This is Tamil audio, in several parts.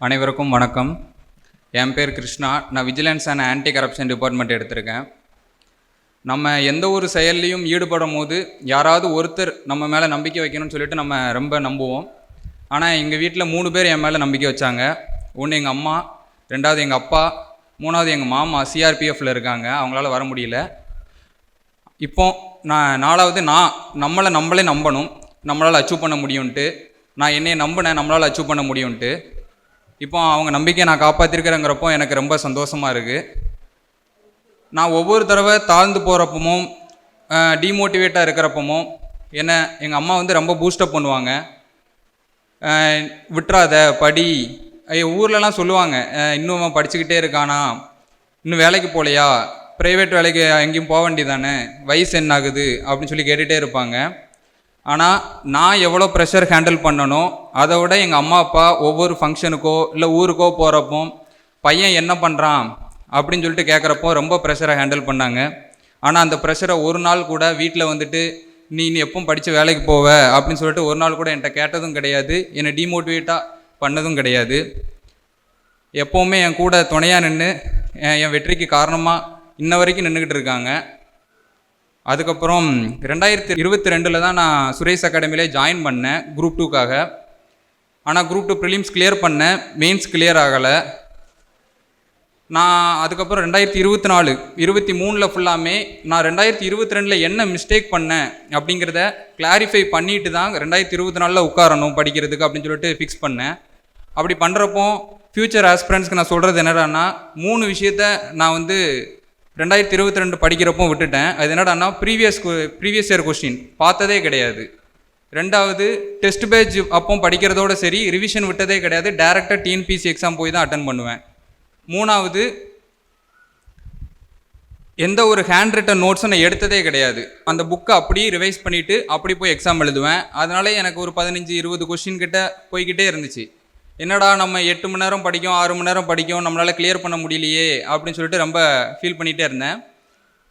அனைவருக்கும் வணக்கம். என் பேர் கிருஷ்ணா. நான் vigilance and anti corruption department எடுத்திருக்கேன். நம்ம எந்த ஒரு செயல்லையும் ஈடுபடும் போது யாராவது ஒருத்தர் நம்ம மேலே நம்பிக்கை வைக்கணும்னு சொல்லிட்டு நம்ம ரொம்ப நம்புவோம். ஆனால் எங்கள் வீட்டில் 3 பேர் என் மேலே நம்பிக்கை வச்சாங்க. ஒன்று எங்கள் அம்மா, 2வது எங்கள் அப்பா, 3வது எங்கள் மாமா சிஆர்பிஎஃப்பில் இருக்காங்க. அவங்களால வர முடியல. இப்போ 4வது நம்மளே நம்பணும், நம்மளால் அச்சீவ் பண்ண முடியும்ன்ட்டு. நான் என்னையை நம்பினேன், நம்மளால் அச்சீவ் பண்ண முடியும்ன்ட்டு. இப்போ அவங்க நம்பிக்கையை நான் காப்பாற்றிருக்கிறேங்கிறப்போ எனக்கு ரொம்ப சந்தோஷமாக இருக்குது. நான் ஒவ்வொரு தடவை தாழ்ந்து போகிறப்பமும் டிமோட்டிவேட்டாக இருக்கிறப்பமும் என்னை எங்கள் அம்மா ரொம்ப பூஸ்டப் பண்ணுவாங்க. விட்டுறாத, படி. ஊர்லலாம் சொல்லுவாங்க, இன்னும் படிச்சுக்கிட்டே இருக்கானா, இன்னும் வேலைக்கு போகலையா, ப்ரைவேட் வேலைக்கு எங்கேயும் போக வேண்டியதானே, வயசு என்ன ஆகுது அப்படின்னு சொல்லி கேட்டுகிட்டே இருப்பாங்க. ஆனால் நான் எவ்வளோ ப்ரெஷர் ஹேண்டில் பண்ணனோ அதை விட எங்கள் அம்மா அப்பா ஒவ்வொரு ஃபங்க்ஷனுக்கோ இல்லை ஊருக்கோ போகிறப்போ பையன் என்ன பண்ணுறான் அப்படின்னு சொல்லிட்டு கேட்குறப்போ ரொம்ப ப்ரெஷரை ஹேண்டில் பண்ணாங்க. ஆனால் அந்த ப்ரெஷரை ஒரு நாள் கூட வீட்டில் நீ எப்போ படித்து வேலைக்கு போவ அப்படின்னு சொல்லிட்டு ஒரு நாள் கூட என்கிட்ட கேட்டதும் கிடையாது, என்னை டிமோட்டிவேட்டாக பண்ணதும் கிடையாது. எப்போவுமே என் கூட துணையாக நின்று என் வெற்றிக்கு காரணமாக இன்ன வரைக்கும் நின்றுக்கிட்டு இருக்காங்க. அதுக்கப்புறம் 2022 தான் நான் சுரேஷ் அகாடமியிலே ஜாயின் பண்ணேன் குரூப் 2க்காக. ஆனால் குரூப் 2 ப்ரிலிம்ஸ் கிளியர் பண்ணேன், மெயின்ஸ் கிளியர் ஆகலை. நான் அதுக்கப்புறம் 2024, 23 ஃபுல்லாமே நான் 2022 என்ன மிஸ்டேக் பண்ணேன் அப்படிங்கிறத கிளாரிஃபை பண்ணிட்டு தான் 2024 உட்காரணும் படிக்கிறதுக்கு அப்படின்னு சொல்லிட்டு ஃபிக்ஸ் பண்ணேன். அப்படி பண்ணுறப்போ ஃப்யூச்சர் ஆஸ்பிரண்ட்ஸ்க்கு நான் சொல்கிறது என்னடான்னா, 3 விஷயத்த நான் 2022 படிக்கிறப்போ விட்டுட்டேன். அது என்னடான்னா, ப்ரீவியஸ் இயர் கொஸ்டின் பார்த்ததே கிடையாது. 2வது டெஸ்ட் பேட்ச் அப்போ படிக்கிறதோட சரி, ரிவிஷன் விட்டதே கிடையாது. டேரெக்டாக டிஎன்பிசி எக்ஸாம் போய் தான் அட்டன் பண்ணுவேன். 3வது எந்த ஒரு ஹேண்ட் ரிட்டன் நோட்ஸும் நான் எடுத்ததே கிடையாது. அந்த புக்கை அப்படியே ரிவைஸ் பண்ணிவிட்டு அப்படி போய் எக்ஸாம் எழுதுவேன். அதனால எனக்கு ஒரு 15-20 கொஸ்டின் கிட்ட போய்கிட்டே இருந்துச்சு. என்னடா நம்ம 8 மணி நேரம் படிக்கும், 6 மணி நேரம் படிக்கும், நம்மளால் கிளியர் பண்ண முடியலையே அப்படின்னு சொல்லிட்டு ரொம்ப ஃபீல் பண்ணிகிட்டே இருந்தேன்.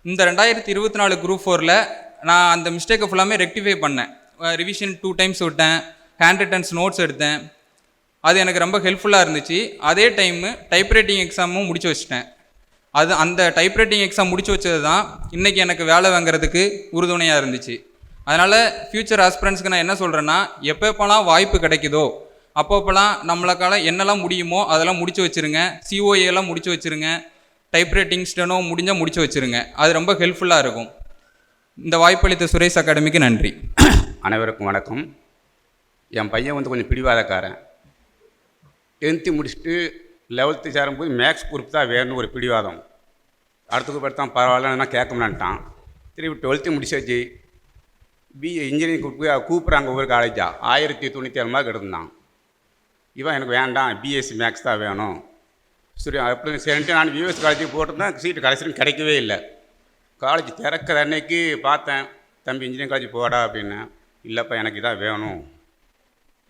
இந்த 2024 குரூப் 4ல் நான் அந்த மிஸ்டேக்கை ஃபுல்லாமே ரெக்டிஃபை பண்ணேன். ரிவிஷன் 2 டைம்ஸ் விட்டேன், ஹேண்ட் ரிட்டன்ஸ் நோட்ஸ் எடுத்தேன். அது எனக்கு ரொம்ப ஹெல்ப்ஃபுல்லாக இருந்துச்சு. அதே டைமு டைப்ரைட்டிங் எக்ஸாமும் முடிச்சு வச்சிட்டேன். அந்த டைப்ரைட்டிங் எக்ஸாம் முடிச்சு வச்சது தான் இன்றைக்கி எனக்கு வேலை வாங்குறதுக்கு உறுதுணையாக இருந்துச்சு. அதனால் ஃப்யூச்சர் ஆஸ்பிரண்ட்ஸ்க்கு நான் என்ன சொல்கிறேன்னா, எப்போலாம் வாய்ப்பு கிடைக்குதோ அப்போப்பெல்லாம் நம்மளுக்கால என்னெல்லாம் முடியுமோ அதெல்லாம் முடிச்சு வச்சுருங்க. சிஓஏலாம் முடிச்சு வச்சுருங்க. டைப்ரைட்டிங் ஸ்டெனோ முடிஞ்சால் முடிச்சு வச்சுருங்க. அது ரொம்ப ஹெல்ப்ஃபுல்லாக இருக்கும். இந்த வாய்ப்பளித்த சுரேஷ் அகாடமிக்கு நன்றி. அனைவருக்கும் வணக்கம். என் பையன் கொஞ்சம் பிடிவாதக்காரன். 10th முடிச்சுட்டு 11th சேரும்போது மேக்ஸ் குரூப் தான் வேணும்னு ஒரு பிடிவாதம். அடுத்தது படுத்தான் பரவாயில்லன்னா கேட்கணுன்ட்டான். திருப்பி 12th முடிச்சாச்சு. பிஏ இன்ஜினியரிங் கூப்பிட்றாங்க ஒவ்வொரு காலேஜாக. 1097 மார்க் எடுத்திருந்தான். இவன் எனக்கு வேண்டாம், பிஎஸ்சி மேக்ஸ் தான் வேணும். சரி அப்படி சரின்ட்டு நான் யூஎஸ் காலேஜுக்கு போட்டிருந்தேன். சீட்டு கடைசியும் கிடைக்கவே இல்லை. காலேஜ் திறக்கிற அன்னைக்கு பார்த்தேன், தம்பி இன்ஜினியரிங் காலேஜ் போடா அப்படின்னு. இல்லைப்பா எனக்கு இதான் வேணும்.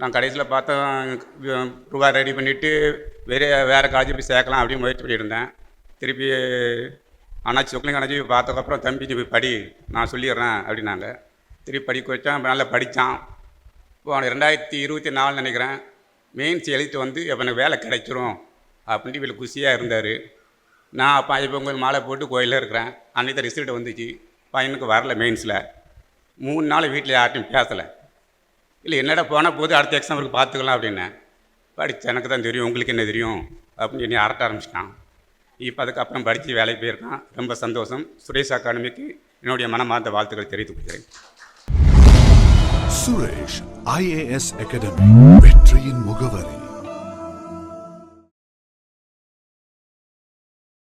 நான் கடைசியில் பார்த்தேன், ரூபா ரெடி பண்ணிவிட்டு வேறு காலேஜ் போய் சேர்க்கலாம் அப்படின்னு முயற்சி பண்ணியிருந்தேன். திருப்பி அண்ணாச்சி சொக்கலிங்க அண்ணாச்சி பார்த்ததுக்கப்புறம் தம்பி போய் படி, நான் சொல்லிடுறேன் அப்படின்னாங்க. திருப்பி படிக்க வச்சான். நல்லா படித்தான். இப்போ 2024 நினைக்கிறேன் மெயின்ஸ் எழுதிட்டு எப்போ எனக்கு வேலை கிடைச்சிரும் அப்படின்ட்டு இவ்வளோ குஷியாக இருந்தார். நான் அப்போ பொங்கல் மாலை போட்டு கோயிலில் இருக்கிறேன். அன்றைக்கி ரிசல்ட் வந்துச்சு. பையனுக்கு வரல மெயின்ஸில். 3 நாள் வீட்டில் யார்ட்டையும் பேசலை. இல்லை என்னடா போனால் போது அடுத்த எக்ஸாமுக்கு பார்த்துக்கலாம் அப்படின்னேன். படித்து எனக்கு தான் தெரியும், உங்களுக்கு என்ன தெரியும் அப்படின்னு என்னை அரட்ட ஆரம்பிச்சிட்டான். இப்போ அதுக்கப்புறம் படித்து வேலைக்கு போயிருக்கான். ரொம்ப சந்தோஷம். சுரேஷ் அகாடமிக்கு என்னுடைய மனமார்ந்த வாழ்த்துக்களை தெரிவித்துக் கொள்கிறேன். சுரேஷ் IAS அகாடமி, வெற்றியின் முகவரி.